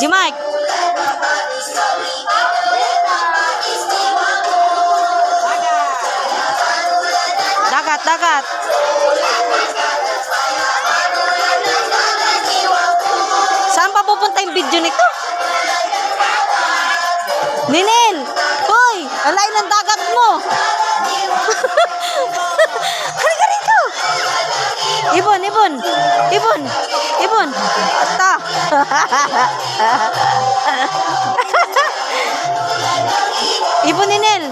G-Mike. Dagat, dagat. Saan pa pupunta yung video nito? Ninil! Hoy! Alain ng dagat mo! Halika rito! Ibon, ibon! Ibon! Ibon! Ata! Ibon, Ninil!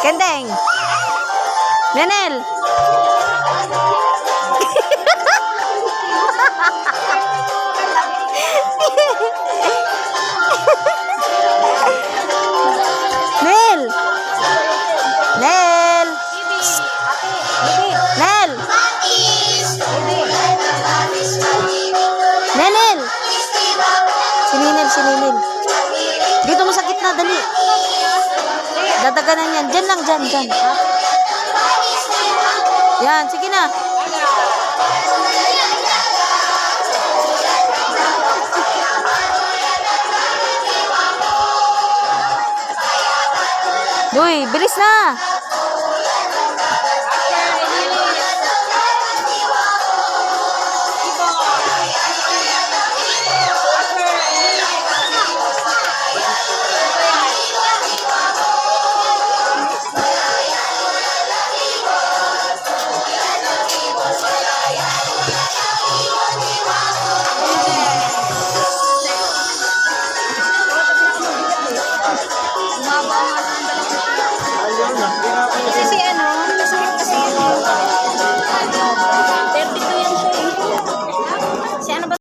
Kendeng! Ninil! Nel! Nel! Nel! Nenel! Sininil, sininil. Dito mo sa gitna, dali. Dadaganan yan. Diyan lang, diyan, diyan. Yan, sige na. Uy, bilis na!